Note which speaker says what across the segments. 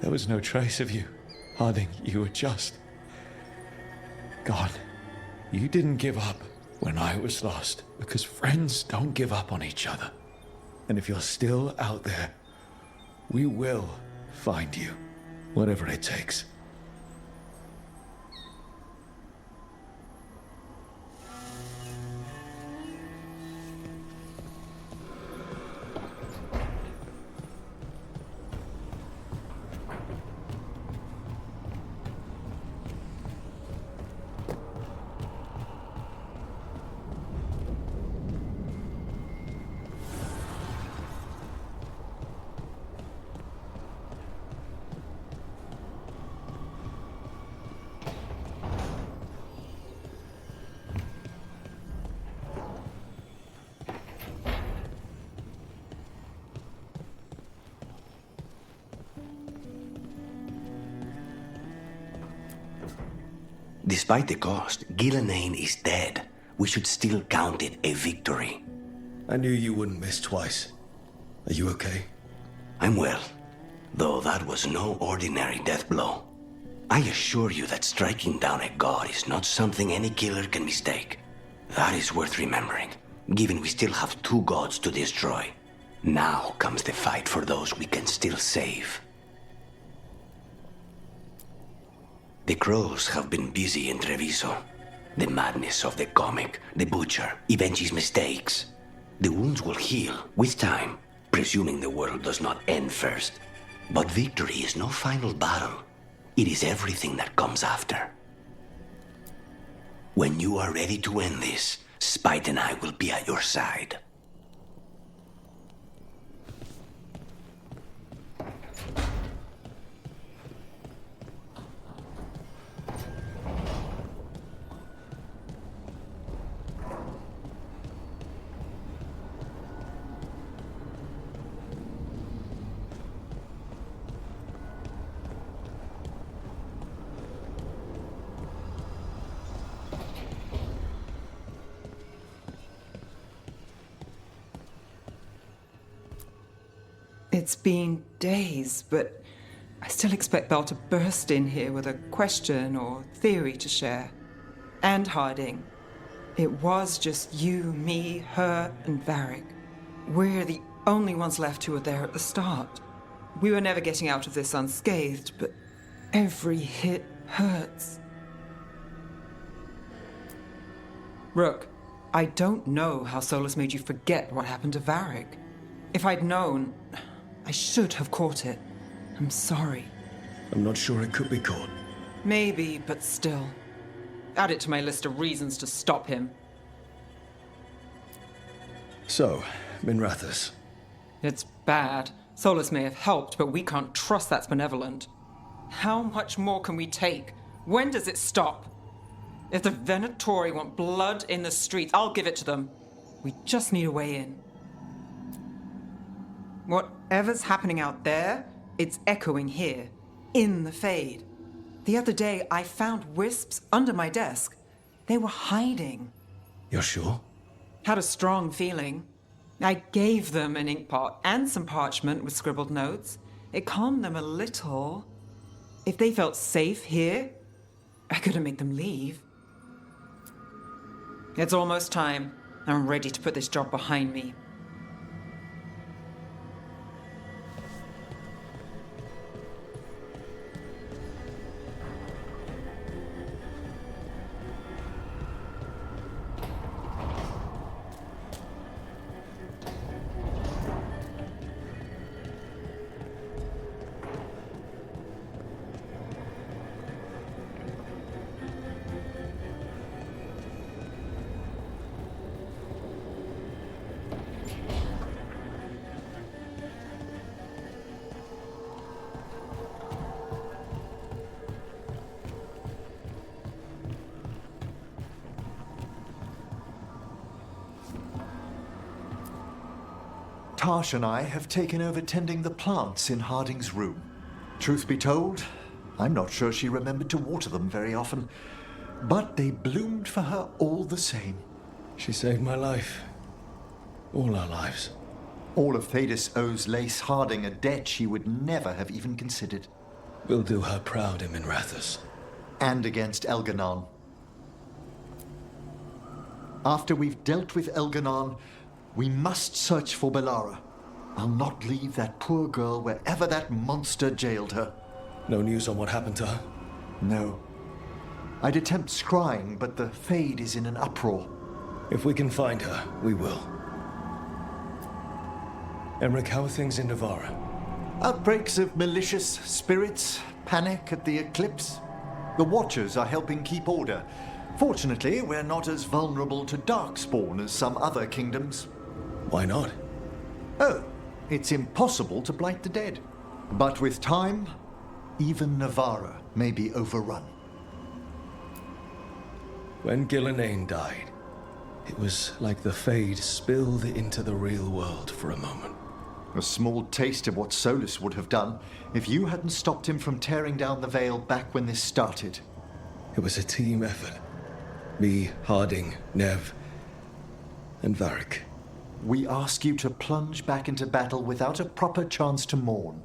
Speaker 1: There was no trace of you. Harding, you were just gone. You didn't give up when I was lost, because friends don't give up on each other. And if you're still out there, we will find you, whatever it takes.
Speaker 2: Despite the cost, Gillenane is dead. We should still count it a victory.
Speaker 1: I knew you wouldn't miss twice. Are you okay?
Speaker 2: I'm well, though that was no ordinary death blow. I assure you that striking down a god is not something any killer can mistake. That is worth remembering, given we still have 2 gods to destroy. Now comes the fight for those we can still save. The Crows have been busy in Treviso. The madness of the comic, the butcher, Evenchi's mistakes. The wounds will heal with time, presuming the world does not end first. But victory is no final battle. It is everything that comes after. When you are ready to end this, Spite and I will be at your side.
Speaker 3: It's been days, but I still expect Belle to burst in here with a question or theory to share. And Harding. It was just you, me, her, and Varric. We're the only ones left who were there at the start. We were never getting out of this unscathed, but every hit hurts. Rook, I don't know how Solus made you forget what happened to Varric. If I'd known, I should have caught it. I'm sorry.
Speaker 1: I'm not sure it could be caught.
Speaker 3: Maybe, but still. Add it to my list of reasons to stop him.
Speaker 1: So, Minrathous.
Speaker 3: It's bad. Solus may have helped, but we can't trust that's benevolent. How much more can we take? When does it stop? If the Venatori want blood in the streets, I'll give it to them. We just need a way in. Whatever's happening out there, it's echoing here, in the Fade. The other day, I found wisps under my desk. They were hiding.
Speaker 1: You're sure?
Speaker 3: Had a strong feeling. I gave them an inkpot and some parchment with scribbled notes. It calmed them a little. If they felt safe here, I couldn't make them leave. It's almost time. I'm ready to put this job behind me.
Speaker 4: Tash and I have taken over tending the plants in Harding's room. Truth be told, I'm not sure she remembered to water them very often, but they bloomed for her all the same.
Speaker 1: She saved my life. All our lives.
Speaker 4: All of Thedas owes Lace Harding a debt she would never have even considered.
Speaker 1: We'll do her proud in Minrathous.
Speaker 4: And against Elganon. After we've dealt with Elganon, we must search for Belara. I'll not leave that poor girl wherever that monster jailed her.
Speaker 1: No news on what happened to her?
Speaker 4: No. I'd attempt scrying, but the Fade is in an uproar.
Speaker 1: If we can find her, we will. Emmerich, how are things in Navarra?
Speaker 4: Outbreaks of malicious spirits, panic at the eclipse. The Watchers are helping keep order. Fortunately, we're not as vulnerable to Darkspawn as some other kingdoms.
Speaker 1: Why not?
Speaker 4: Oh, it's impossible to blight the dead. But with time, even Navarra may be overrun.
Speaker 1: When Gillenane died, it was like the Fade spilled into the real world for a moment.
Speaker 4: A small taste of what Solus would have done if you hadn't stopped him from tearing down the veil back when this started.
Speaker 1: It was a team effort. Me, Harding, Nev, and Varric.
Speaker 4: We ask you to plunge back into battle without a proper chance to mourn.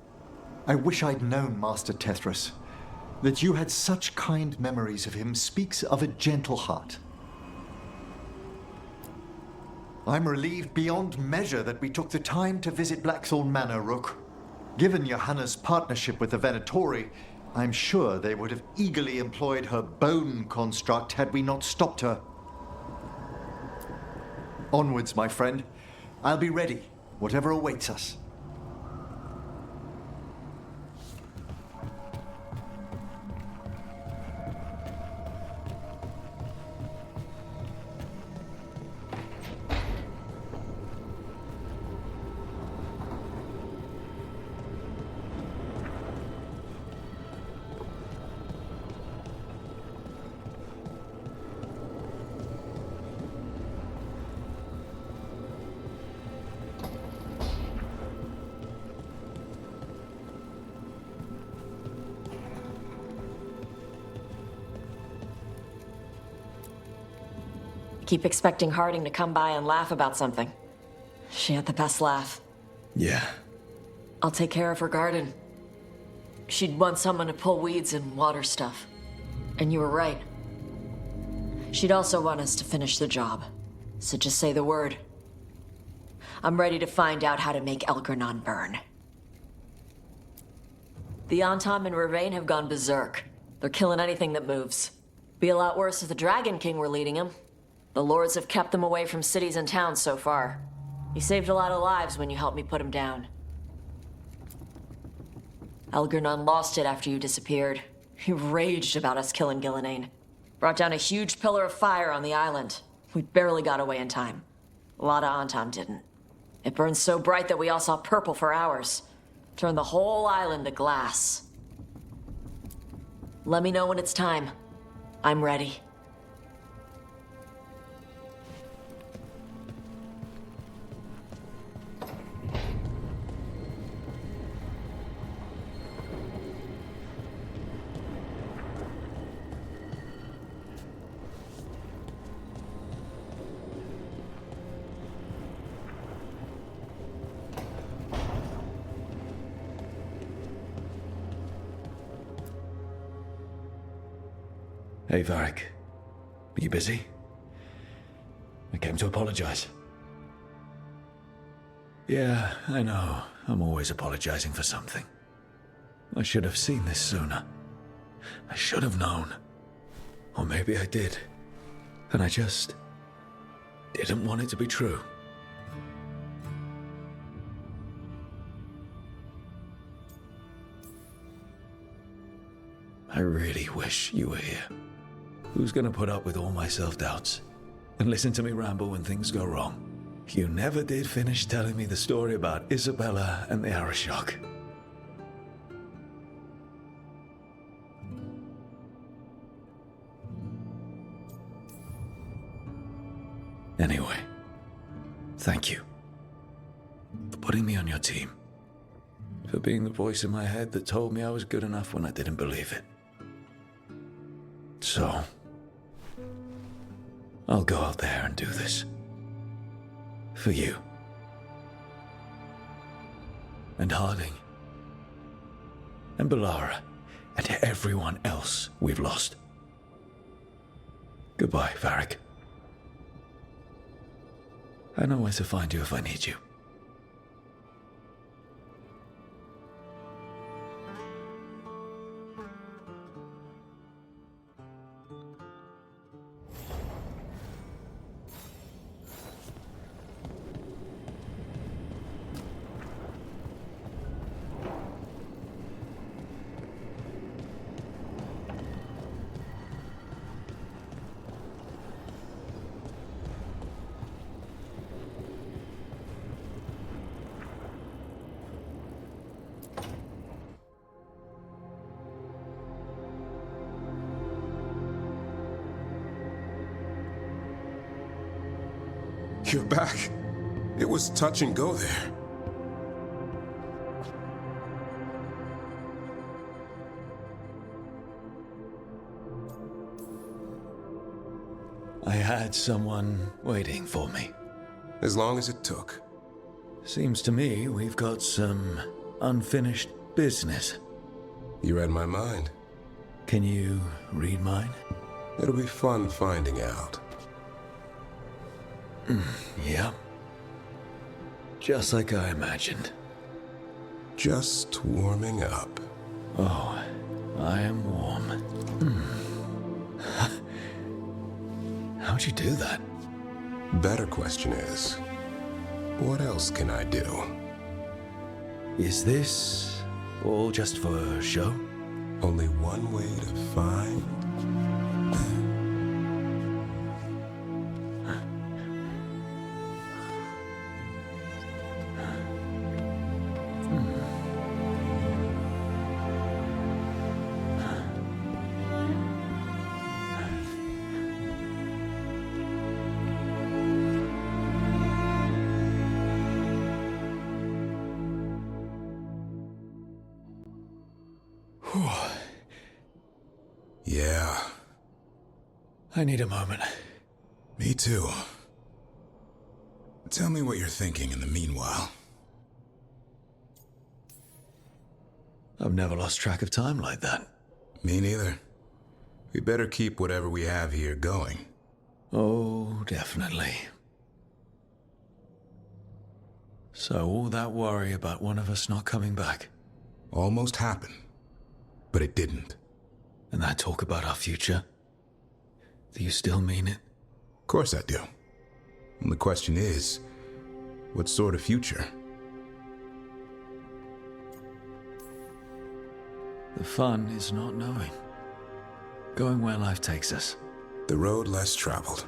Speaker 4: I wish I'd known Master Tethras. That you had such kind memories of him speaks of a gentle heart. I'm relieved beyond measure that we took the time to visit Blackthorn Manor, Rook. Given Johanna's partnership with the Venatori, I'm sure they would have eagerly employed her bone construct had we not stopped her. Onwards, my friend. I'll be ready, whatever awaits us.
Speaker 5: Keep expecting Harding to come by and laugh about something. She had the best laugh.
Speaker 1: Yeah.
Speaker 5: I'll take care of her garden. She'd want someone to pull weeds and water stuff. And you were right. She'd also want us to finish the job. So just say the word. I'm ready to find out how to make Elgranon burn. The Antom and Ravain have gone berserk. They're killing anything that moves. Be a lot worse if the Dragon King were leading them. The Lords have kept them away from cities and towns so far. You saved a lot of lives when you helped me put him down. Elgranon lost it after you disappeared. He raged about us killing Gillenane. Brought down a huge pillar of fire on the island. We barely got away in time. A lot of Antom didn't. It burned so bright that we all saw purple for hours. Turned the whole island to glass. Let me know when it's time. I'm ready.
Speaker 1: Hey, Varric. Are you busy? I came to apologize. Yeah, I know. I'm always apologizing for something. I should have seen this sooner. I should have known. Or maybe I did. And I just didn't want it to be true. I really wish you were here. Who's gonna put up with all my self-doubts and listen to me ramble when things go wrong? You never did finish telling me the story about Isabella and the Arashok. Anyway, thank you for putting me on your team. For being the voice in my head that told me I was good enough when I didn't believe it. So, I'll go out there and do this. For you. And Harding. And Belara. and to everyone else we've lost. Goodbye, Varric. I know where to find you if I need you.
Speaker 6: You're back. It was touch and go there.
Speaker 1: I had someone waiting for me.
Speaker 6: As long as it took.
Speaker 1: Seems to me we've got some unfinished business.
Speaker 6: You read my mind.
Speaker 1: Can you read mine?
Speaker 6: It'll be fun finding out.
Speaker 1: Yeah. Just like I imagined.
Speaker 6: Just warming up.
Speaker 1: Oh, I am warm. How'd you do that?
Speaker 6: Better question is, what else can I do?
Speaker 1: Is this all just for show?
Speaker 6: Only one way to find... Yeah.
Speaker 1: I need a moment.
Speaker 7: Me too. Tell me what you're thinking in the meanwhile.
Speaker 1: I've never lost track of time like that.
Speaker 7: Me neither. We better keep whatever we have here going.
Speaker 1: Oh, definitely. So all that worry about one of us not coming back,
Speaker 7: Almost happened, but it didn't.
Speaker 1: and that talk about our future, do you still mean it?
Speaker 7: Of course I do. And the question is, what sort of future?
Speaker 1: The fun is not knowing. Going where life takes us.
Speaker 7: The road less traveled.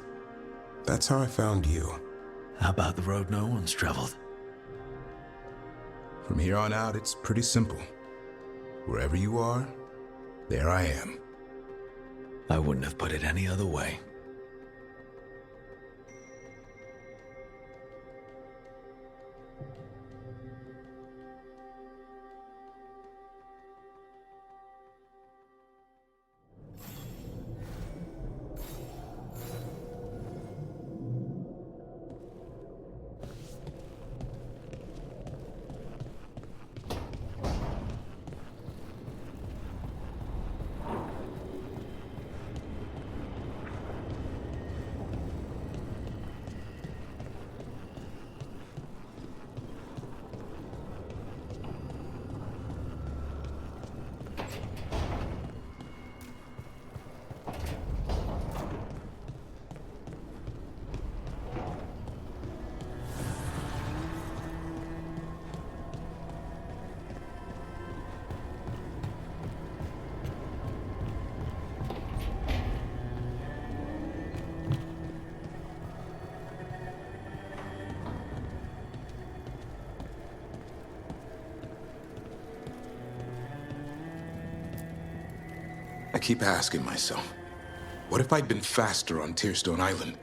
Speaker 7: That's how I found you.
Speaker 1: How about the road no one's traveled?
Speaker 7: From here on out, it's pretty simple. Wherever you are, there I am.
Speaker 1: I wouldn't have put it any other way.
Speaker 7: I keep asking myself, what if I'd been faster on Tearstone Island?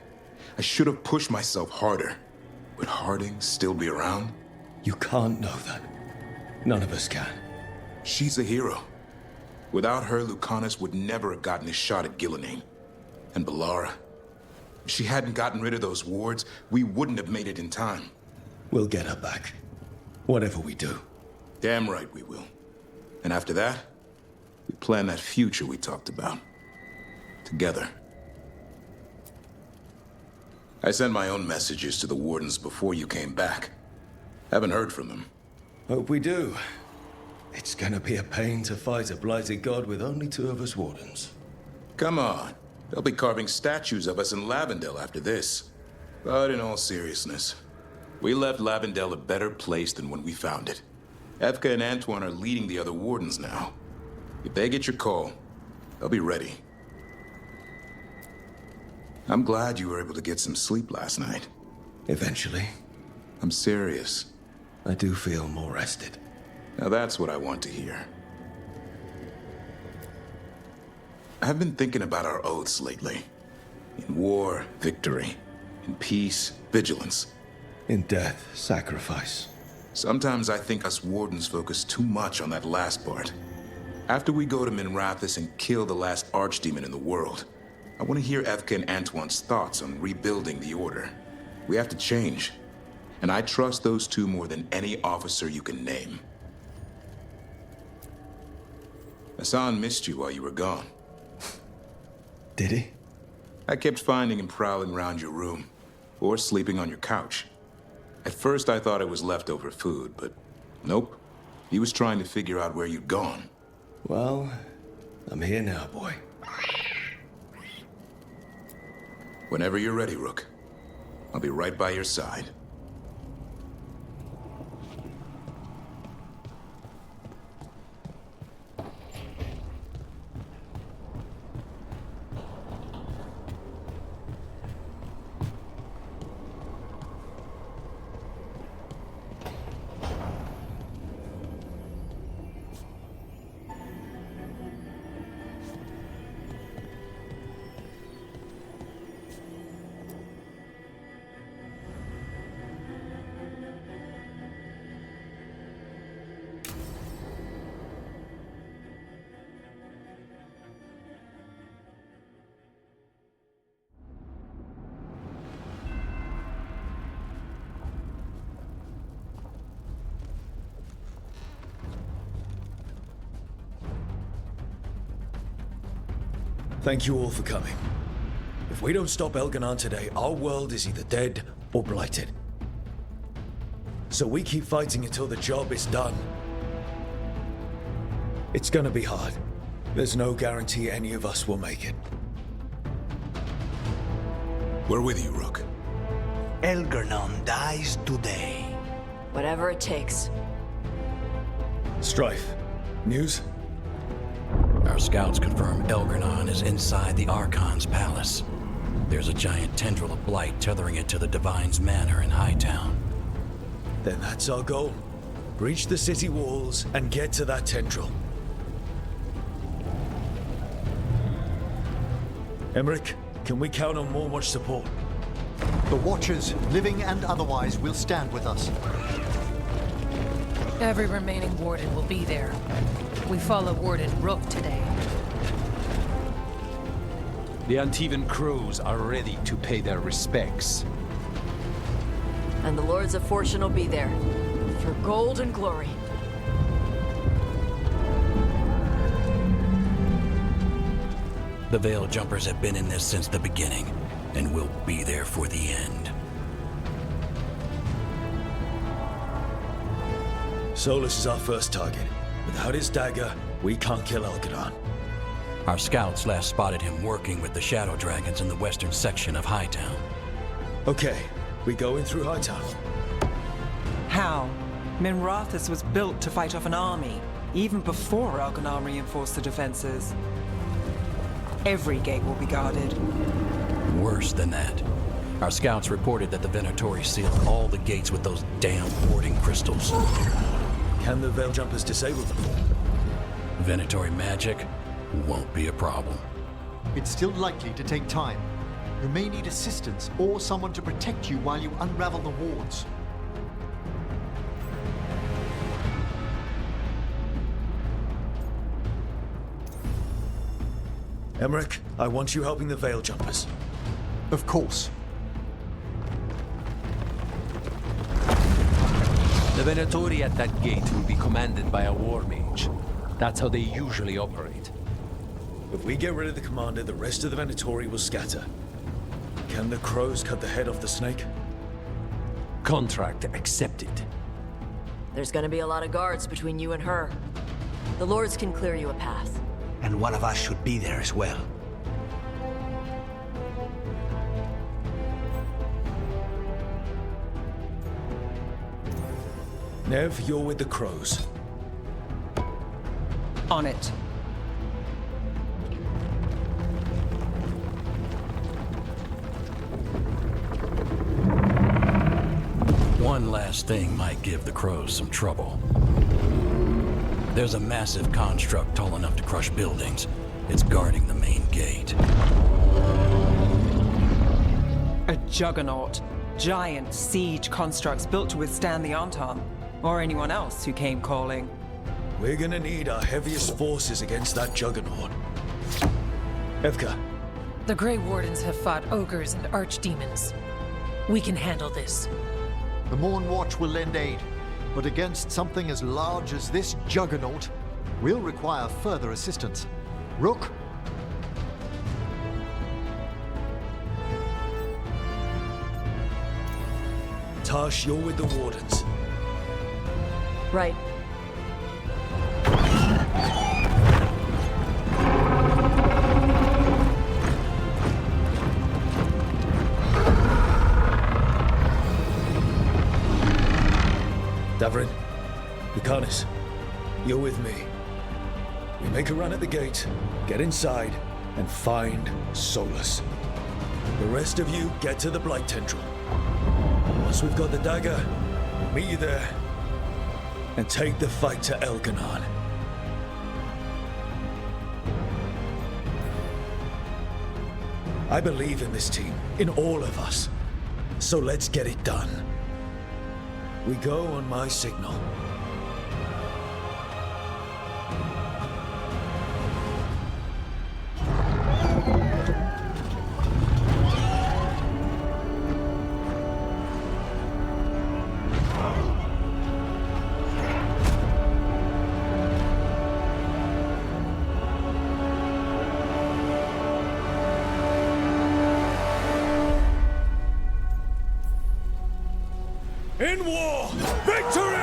Speaker 7: I should have pushed myself harder. Would Harding still be around?
Speaker 1: You can't know that. None of us can.
Speaker 7: She's a hero. Without her, Lucanus would never have gotten his shot at Gillenane. And Bellara. If she hadn't gotten rid of those wards, we wouldn't have made it in time.
Speaker 1: We'll get her back. Whatever we do.
Speaker 7: Damn right we will. And after that, We plan that future we talked about. Together. I sent my own messages to the wardens before you came back. Haven't heard from them.
Speaker 1: Hope we do. It's gonna be a pain to fight a blighted god with only 2 of us wardens.
Speaker 7: Come on. They'll be carving statues of us in Lavendel after this. But in all seriousness, we left Lavendel a better place than when we found it. Efka and Antoine are leading the other wardens now. If they get your call, they'll be ready. I'm glad you were able to get some sleep last night.
Speaker 1: Eventually.
Speaker 7: I'm serious.
Speaker 1: I do feel more rested.
Speaker 7: Now that's what I want to hear. I've been thinking about our oaths lately. In war, victory. In peace, vigilance.
Speaker 1: In death, sacrifice.
Speaker 7: Sometimes I think us wardens focus too much on that last part. After we go to Minrathous and kill the last archdemon in the world, I want to hear Efka and Antoine's thoughts on rebuilding the Order. We have to change. And I trust those 2 more than any officer you can name. Hassan missed you while you were gone.
Speaker 1: Did he?
Speaker 7: I kept finding him prowling around your room, or sleeping on your couch. At first I thought it was leftover food, but nope. He was trying to figure out where you'd gone.
Speaker 1: Well, I'm here now, boy.
Speaker 7: Whenever you're ready, Rook. I'll be right by your side.
Speaker 1: Thank you all for coming. If we don't stop Elganon today, our world is either dead or blighted. So we keep fighting until the job is done. It's gonna be hard. There's no guarantee any of us will make it.
Speaker 7: We're with you, Rook.
Speaker 8: Elganon dies today.
Speaker 5: Whatever it takes.
Speaker 1: Strife. News?
Speaker 9: Our scouts confirm Elganon is inside the Archon's palace. There's a giant tendril of blight tethering it to the Divine's manor in Hightown.
Speaker 1: Then that's our goal. Breach the city walls and get to that tendril. Emmerich, can we count on more much support?
Speaker 4: The Watchers, living and otherwise, will stand with us.
Speaker 10: Every remaining warden will be there. We follow Warden Rook today.
Speaker 11: The Antivan crews are ready to pay their respects.
Speaker 5: And the Lords of Fortune will be there. For gold and glory.
Speaker 9: The Veil Jumpers have been in this since the beginning, and will be there for the end.
Speaker 1: Solus is our first target. Without his dagger, we can't kill Elganon.
Speaker 9: Our scouts last spotted him working with the Shadow Dragons in the western section of Hightown.
Speaker 1: Okay, we go in through Hightown.
Speaker 3: How? Minrathous was built to fight off an army, even before Elganon reinforced the defenses. Every gate will be guarded.
Speaker 9: Worse than that. Our scouts reported that the Venatori sealed all the gates with those damn warding crystals.
Speaker 1: Can the Veil Jumpers disable them?
Speaker 9: Venatori magic won't be a problem.
Speaker 4: It's still likely to take time. You may need assistance or someone to protect you while you unravel the wards.
Speaker 1: Emmerich, I want you helping the Veil Jumpers.
Speaker 4: Of course.
Speaker 11: The Venatori at that gate will be commanded by a war mage. That's how they usually operate.
Speaker 1: If we get rid of the commander, the rest of the Venatori will scatter. Can the crows cut the head off the snake?
Speaker 11: Contract accepted.
Speaker 5: There's gonna be a lot of guards between you and her. The lords can clear you a path.
Speaker 8: And one of us should be there as well.
Speaker 1: Nev, you're with the crows.
Speaker 3: On it.
Speaker 9: One last thing might give the crows some trouble. There's a massive construct tall enough to crush buildings. It's guarding the main gate.
Speaker 3: A juggernaut. Giant siege constructs built to withstand the Anton. Or anyone else who came calling.
Speaker 1: We're gonna need our heaviest forces against that juggernaut. Evka,
Speaker 10: The Grey Wardens have fought ogres and archdemons. We can handle this.
Speaker 4: The Morn Watch will lend aid, but against something as large as this juggernaut, we'll require further assistance. Rook?
Speaker 1: Tash, you're with the wardens.
Speaker 5: Right.
Speaker 1: Davrin, Lucanus, you're with me. We make a run at the gate, get inside, and find Solus. The rest of you get to the Blight Tendril. Once we've got the dagger, we'll meet you there and take the fight to Elganon. I believe in this team, in all of us. So let's get it done. We go on my signal. In war, victory!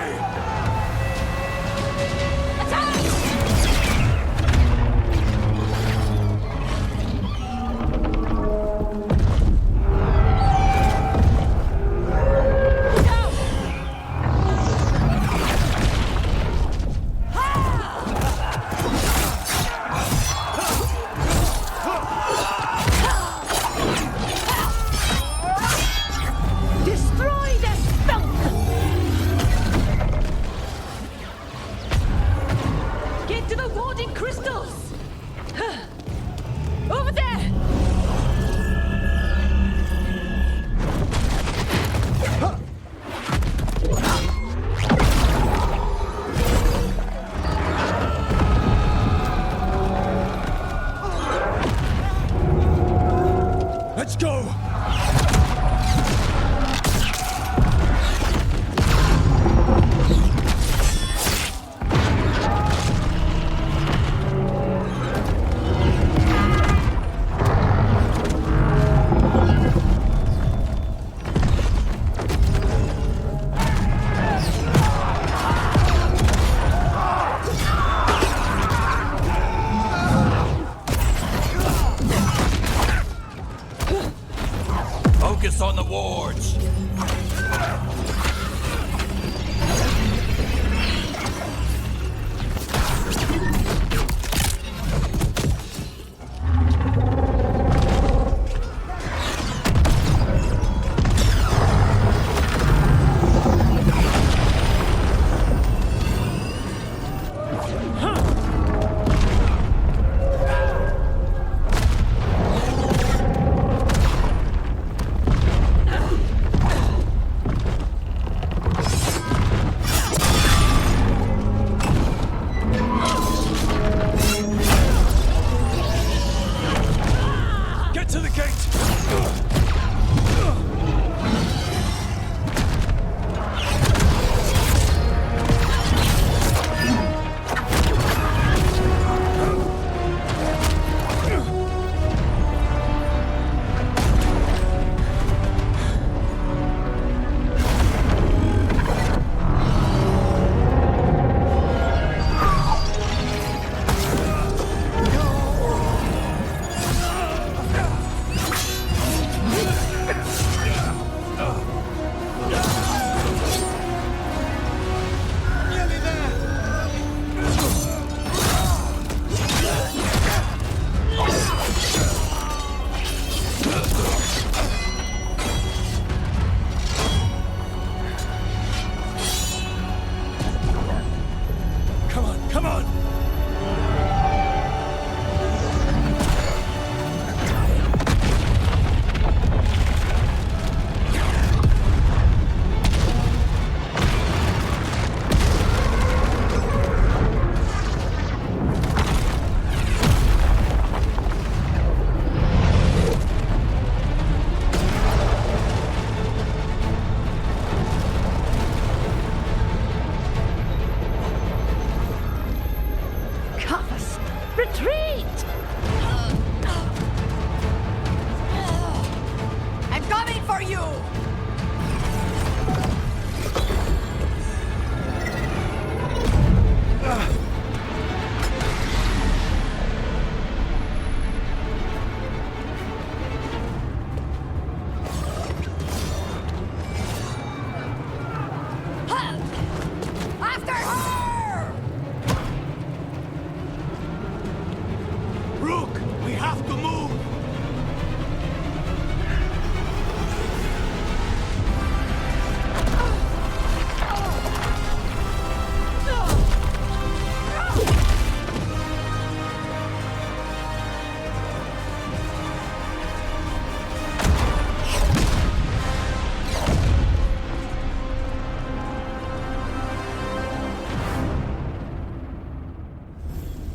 Speaker 1: Let's go!
Speaker 9: run.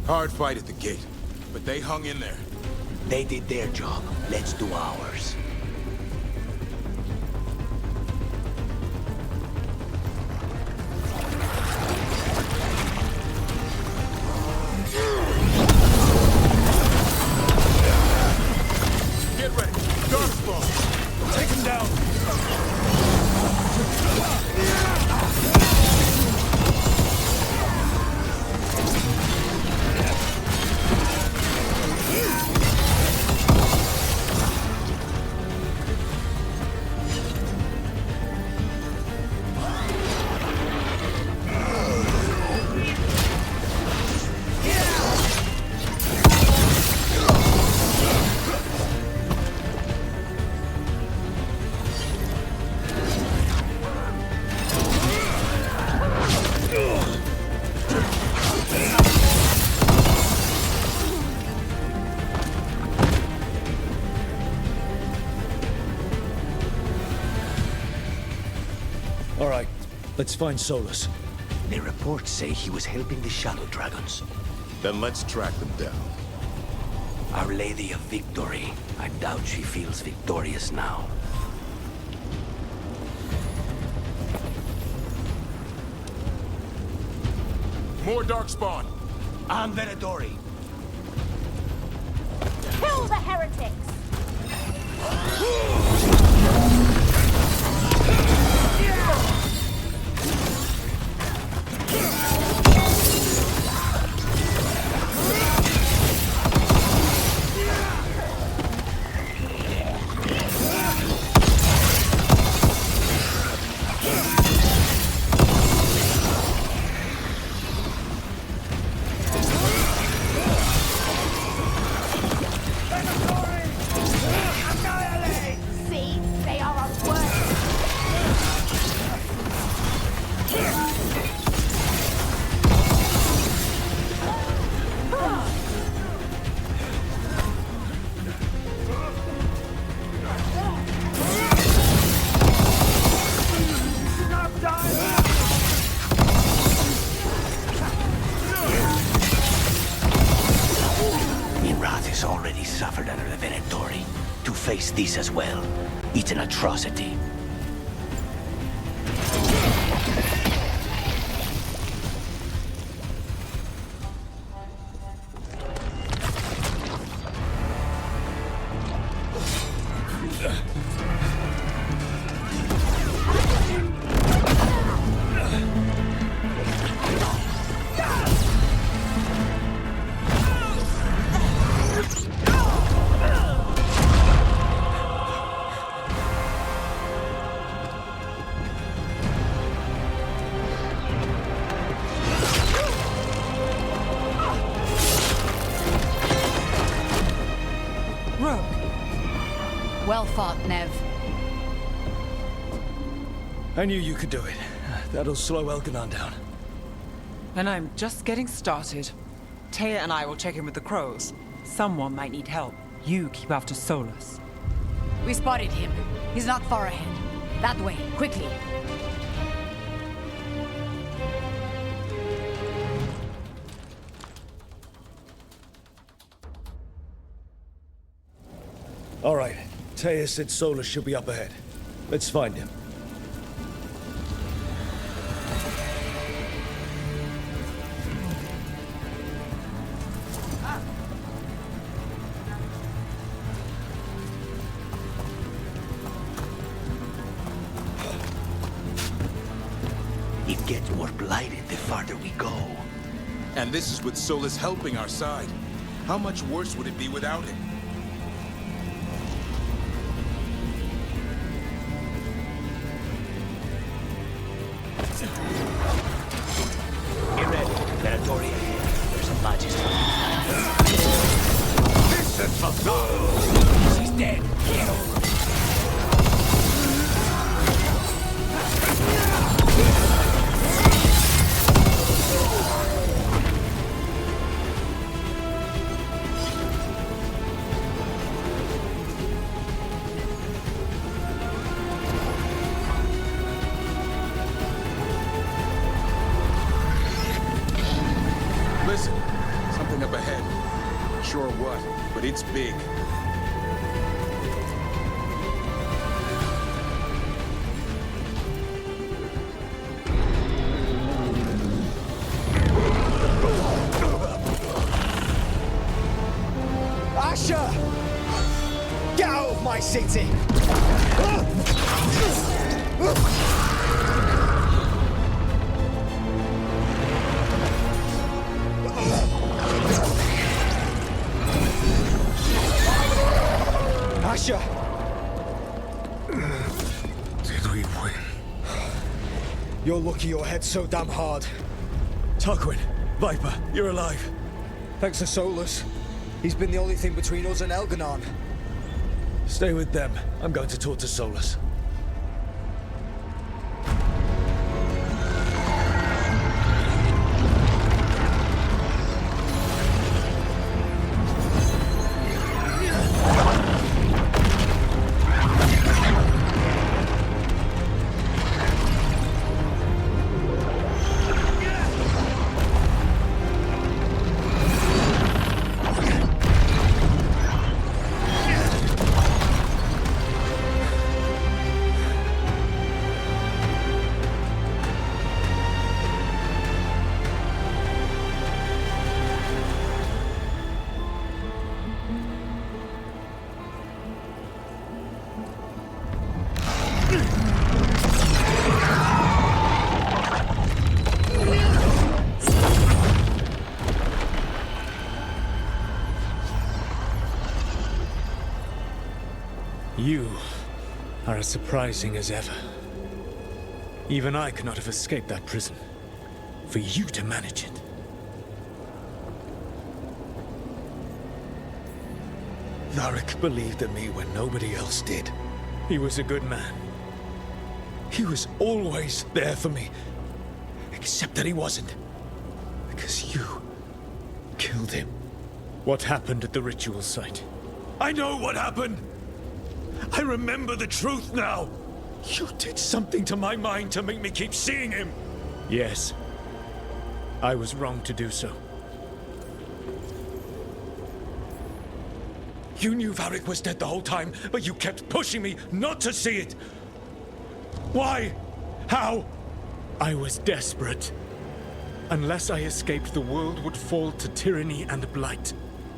Speaker 7: Hard fight at the gate, but they hung in there.
Speaker 2: They did their job. Let's do ours.
Speaker 7: Get ready. Darkspawn. Take him down.
Speaker 1: All right, let's find Solus.
Speaker 2: The reports say he was helping the Shadow Dragons.
Speaker 7: Then let's track them down.
Speaker 2: Our Lady of Victory. I doubt she feels victorious now.
Speaker 7: More Darkspawn.
Speaker 2: I'm Venadori.
Speaker 12: Kill the heretics!
Speaker 2: Already suffered under the Venadori. To face this as well, it's an atrocity.
Speaker 12: Well fought, Nev.
Speaker 1: I knew you could do it. That'll slow Elkanon down.
Speaker 3: And I'm just getting started. Taya and I will check in with the crows. Someone might need help. You keep after Solus.
Speaker 12: We spotted him. He's not far ahead. That way, quickly.
Speaker 1: All right. Taya said Solus should be up ahead. Let's find him.
Speaker 2: It gets more blighted the farther we go.
Speaker 7: And this is with Solus helping our side. How much worse would it be without him?
Speaker 8: Get ready. Territory ahead. There's a Magister.
Speaker 2: Listen for those!
Speaker 8: She's dead. Get over.
Speaker 7: Listen, something up ahead. Sure what, but it's big.
Speaker 8: Asher! Get out of my city! Asher!
Speaker 1: Did we win?
Speaker 8: You're lucky your head's so damn hard.
Speaker 1: Tarquin, Viper, you're alive.
Speaker 8: Thanks to Solus. He's been the only thing between us and Elganon.
Speaker 1: Stay with them. I'm going to talk to Solus. You are as surprising as ever. Even I could not have escaped that prison. For you to manage it. Varric believed in me when nobody else did. He was a good man. He was always there for me. Except that he wasn't. Because you killed him. What happened at the ritual site? I know what happened! I remember the truth now! You did something to my mind to make me keep seeing him! Yes. I was wrong to do so. You knew Varric was dead the whole time, but you kept pushing me not to see it! Why? How? I was desperate. Unless I escaped, the world would fall to tyranny and blight.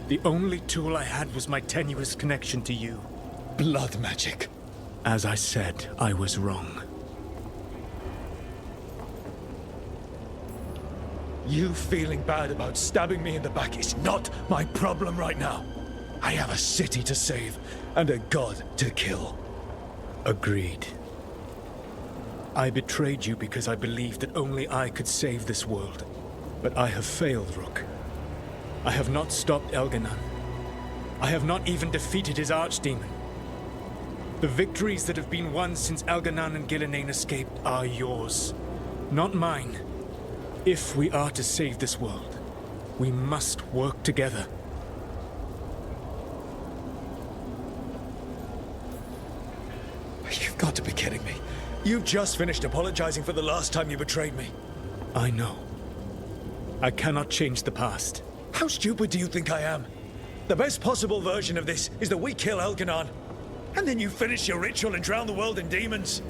Speaker 1: The only tool I had was my tenuous connection to you. Blood magic. As I said, I was wrong. You feeling bad about stabbing me in the back is not my problem right now. I have a city to save and a god to kill. Agreed. I betrayed you because I believed that only I could save this world. But I have failed, Rook. I have not stopped Elganon. I have not even defeated his archdemon. The victories that have been won since Elganon and Gillenane escaped are yours, not mine.
Speaker 13: If we are to save this world, we must work together.
Speaker 1: You've got to be kidding me. You've just finished apologizing for the last time you betrayed me.
Speaker 13: I know. I cannot change the past.
Speaker 1: How stupid do you think I am? The best possible version of this is that we kill Elganon. And then you finish your ritual and drown the world in demons.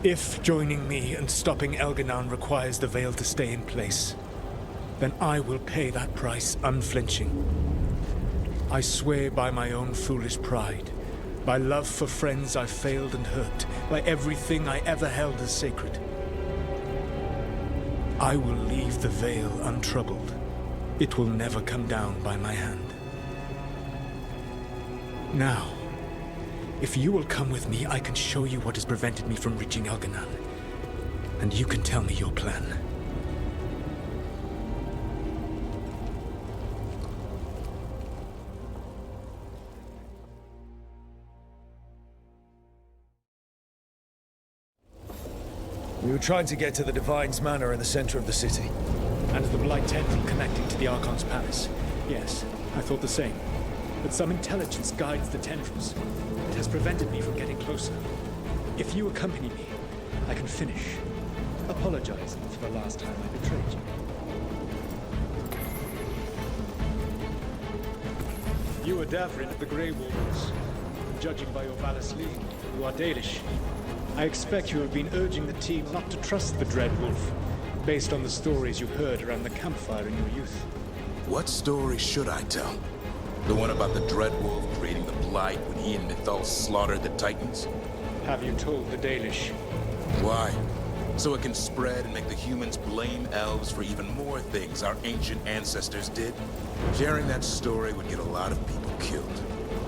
Speaker 13: If joining me and stopping Elganon requires the veil to stay in place, then I will pay that price unflinching. I swear by my own foolish pride, by love for friends I failed and hurt, by everything I ever held as sacred. I will leave the veil untroubled. It will never come down by my hand. Now, if you will come with me, I can show you what has prevented me from reaching Elganon. And you can tell me your plan.
Speaker 1: We were trying to get to the Divine's Manor in the center of the city.
Speaker 13: And the Blight Temple connecting to the Archon's palace. Yes, I thought the same. But some intelligence guides the tendrils. It has prevented me from getting closer. If you accompany me, I can finish, apologizing for the last time I betrayed you. You are Davrin of the Grey Wardens. Judging by your Valis League, you are Dalish. I expect you have been urging the team not to trust the Dread Wolf, based on the stories you heard around the campfire in your youth.
Speaker 7: What story should I tell? The one about the Dread Wolf creating the Blight when he and Mythal slaughtered the Titans?
Speaker 13: Have you told the Dalish?
Speaker 7: Why? So it can spread and make the humans blame elves for even more things our ancient ancestors did? Sharing that story would get a lot of people killed.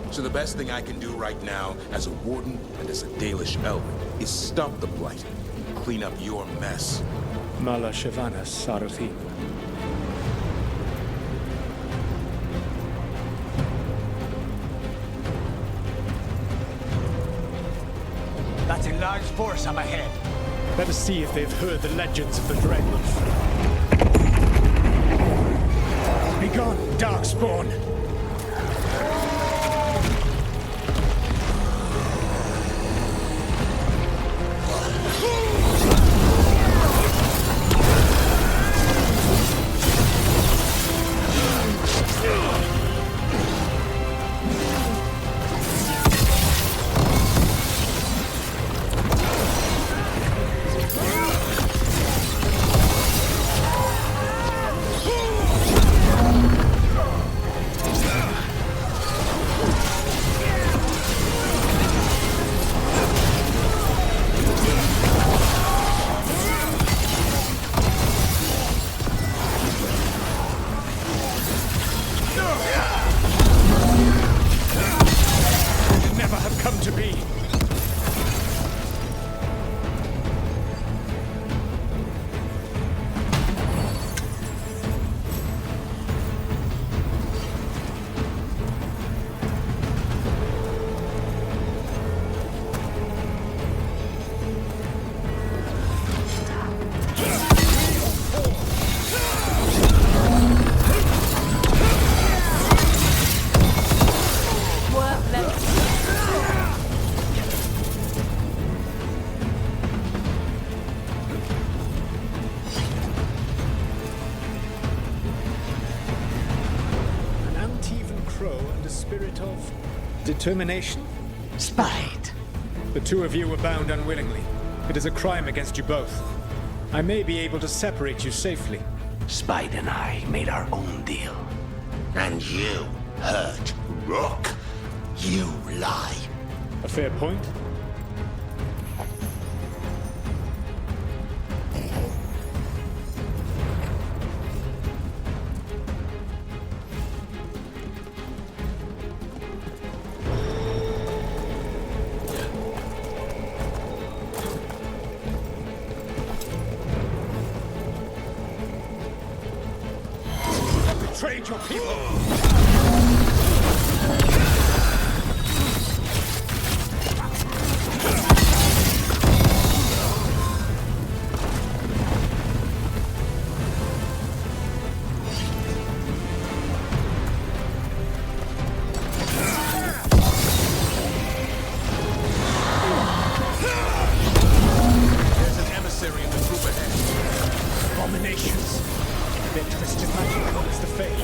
Speaker 7: So the best thing I can do right now, as a warden and as a Dalish elf, is stop the Blight and clean up your mess.
Speaker 13: Mala Shavana Sarathi.
Speaker 8: That's a large force up ahead.
Speaker 13: Let us see if they've heard the legends of the Dread Wolf. Begone, Darkspawn! Determination?
Speaker 8: Spite.
Speaker 13: The two of you were bound unwillingly. It is a crime against you both. I may be able to separate you safely.
Speaker 2: Spite and I made our own deal. And you hurt Rook. You lie.
Speaker 13: A fair point.
Speaker 1: Betrayed your people!
Speaker 13: force. Their twisted magic causes the fate.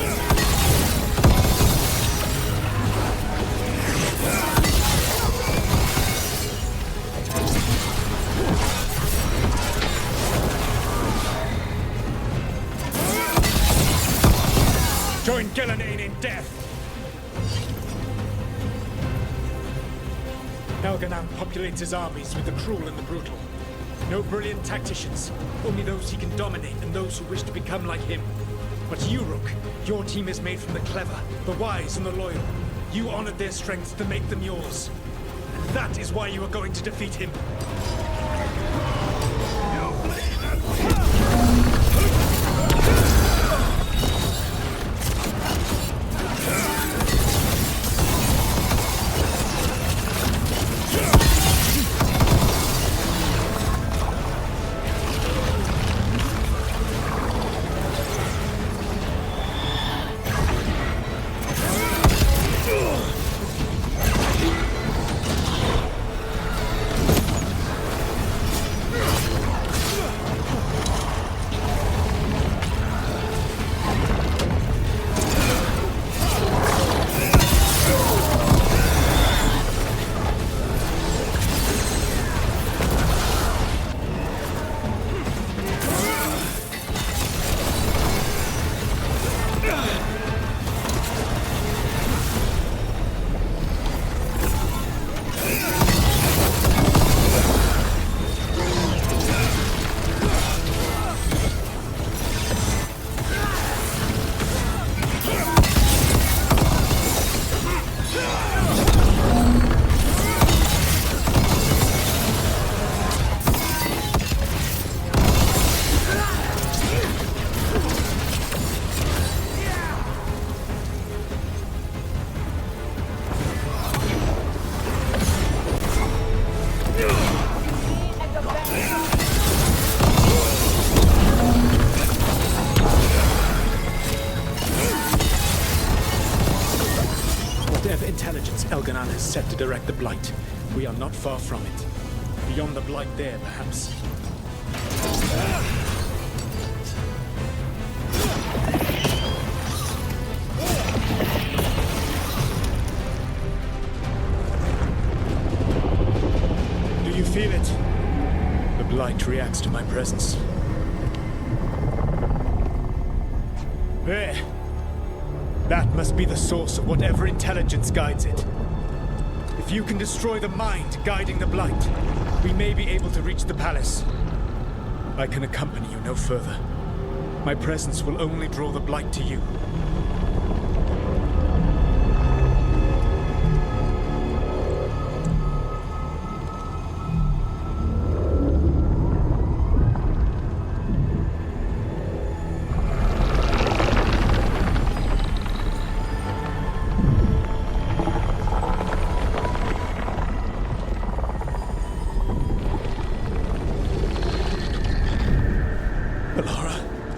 Speaker 13: Join Gillenane in death! Elganan populates his armies with the cruel and the brutal. No brilliant tacticians, only those he can dominate and those who wish to become like him. But you, Rook, your team is made from the clever, the wise, and the loyal. You honored their strengths to make them yours. And that is why you are going to defeat him. Elganan has set to direct the Blight. We are not far from it. Beyond the Blight there, perhaps. Do you feel it? The Blight reacts to my presence. There. That must be the source of whatever intelligence guides it. If you can destroy the mind guiding the Blight, we may be able to reach the palace. I can accompany you no further. My presence will only draw the Blight to you.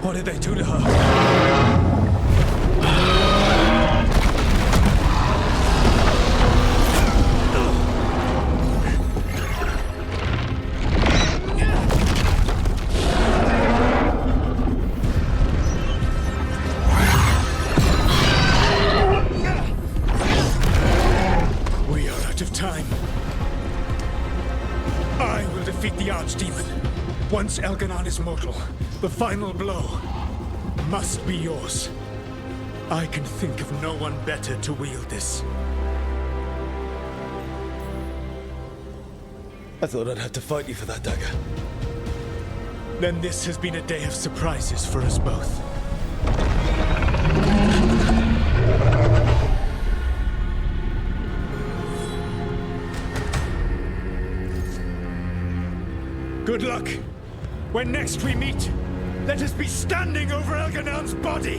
Speaker 13: What did they do to her? We are out of time. I will defeat the Archdemon. Once Elganan is mortal, the final blow must be yours. I can think of no one better to wield this.
Speaker 1: I thought I'd have to fight you for that dagger.
Speaker 13: Then this has been a day of surprises for us both. Good luck. When next we meet, let us be standing over Elganan's body!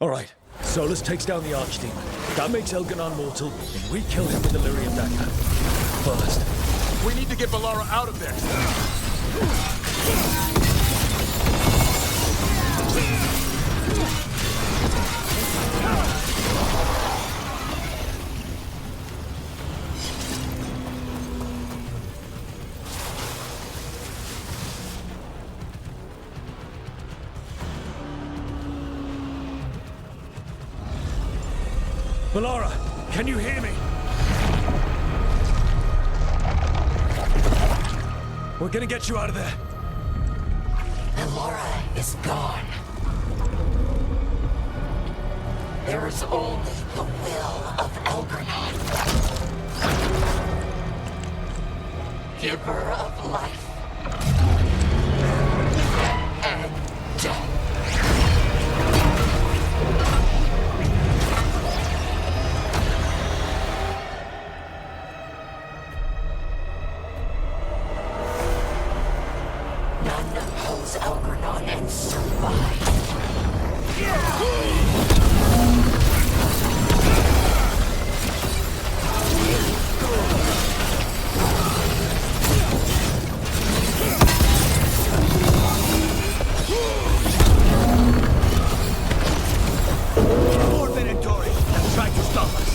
Speaker 14: All right, Solus takes down the Archdemon. That makes Elganon mortal, and we kill him with the Lyrium dagger. First,
Speaker 11: we need to get Valara out of there.
Speaker 14: Valara, can you hear me? We're gonna get you out of there.
Speaker 15: Valara is gone. There is only the will of Elganon. Giver of life and death. Elganon and survive.
Speaker 8: More Venatori have tried to stop us.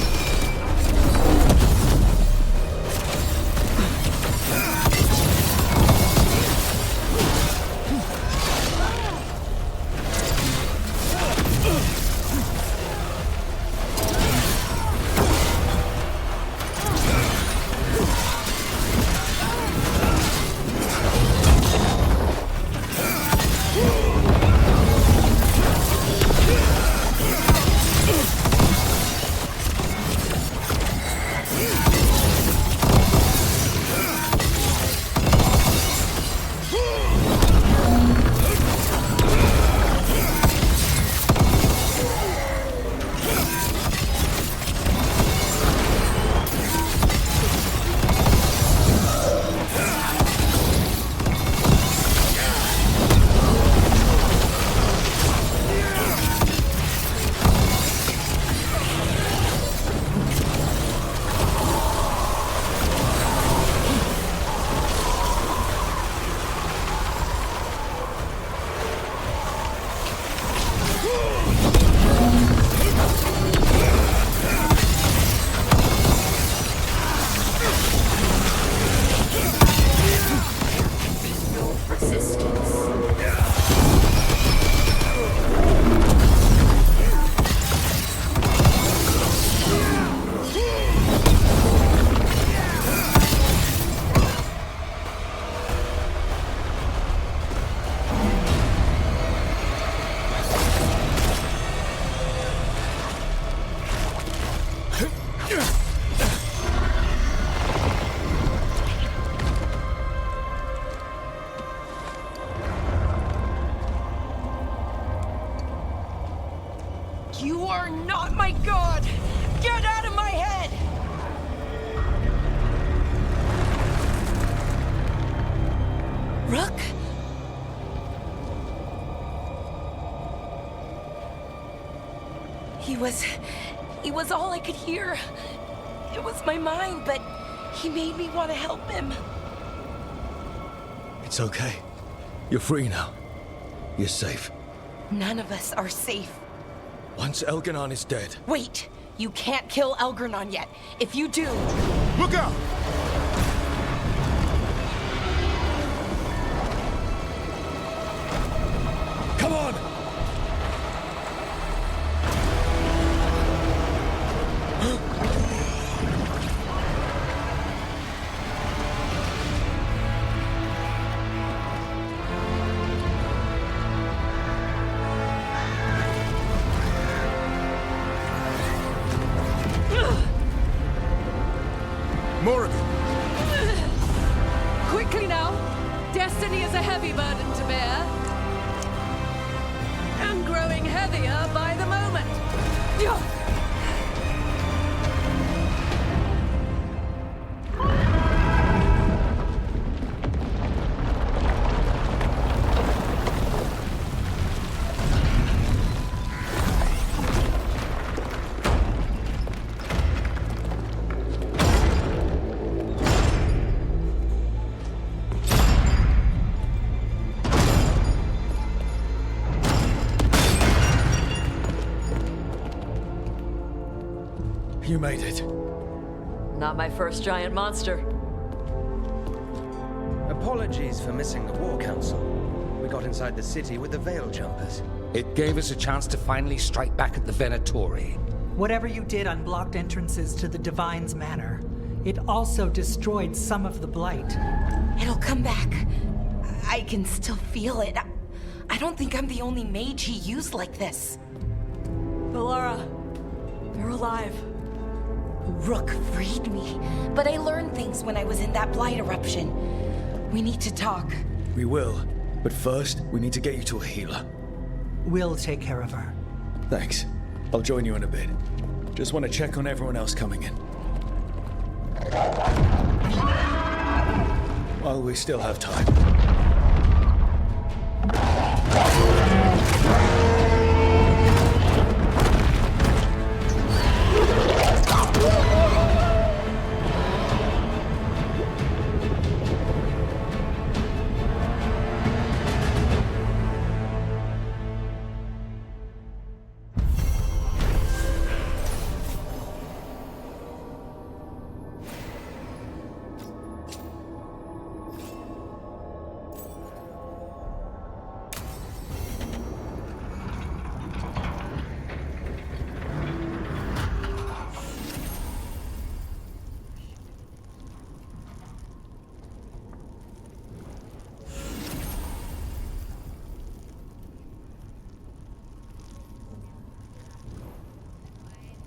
Speaker 12: You are not my god! Get out of my head! Rook? He was all I could hear. It was my mind, but he made me want to help him.
Speaker 14: It's okay. You're free now. You're safe.
Speaker 12: None of us are safe.
Speaker 14: Once Elganon is dead...
Speaker 12: Wait! You can't kill Elganon yet. If you do...
Speaker 11: Look out!
Speaker 14: Come on!
Speaker 11: More of it.
Speaker 10: Quickly now! Destiny is a heavy burden to bear. And growing heavier by the moment.
Speaker 14: You made it.
Speaker 5: Not my first giant monster.
Speaker 16: Apologies for missing the War Council. We got inside the city with the Veil Jumpers.
Speaker 11: It gave us a chance to finally strike back at the Venatori.
Speaker 17: Whatever you did unblocked entrances to the Divine's Manor. It also destroyed some of the Blight.
Speaker 12: It'll come back. I can still feel it. I don't think I'm the only mage he used like this.
Speaker 5: Valara, you're alive.
Speaker 12: Rook freed me, but I learned things when I was in that Blight eruption. We need to talk.
Speaker 14: We will. But first, we need to get you to a healer.
Speaker 17: We'll take care of her.
Speaker 14: Thanks. I'll join you in a bit. Just want to check on everyone else coming in. While we still have time.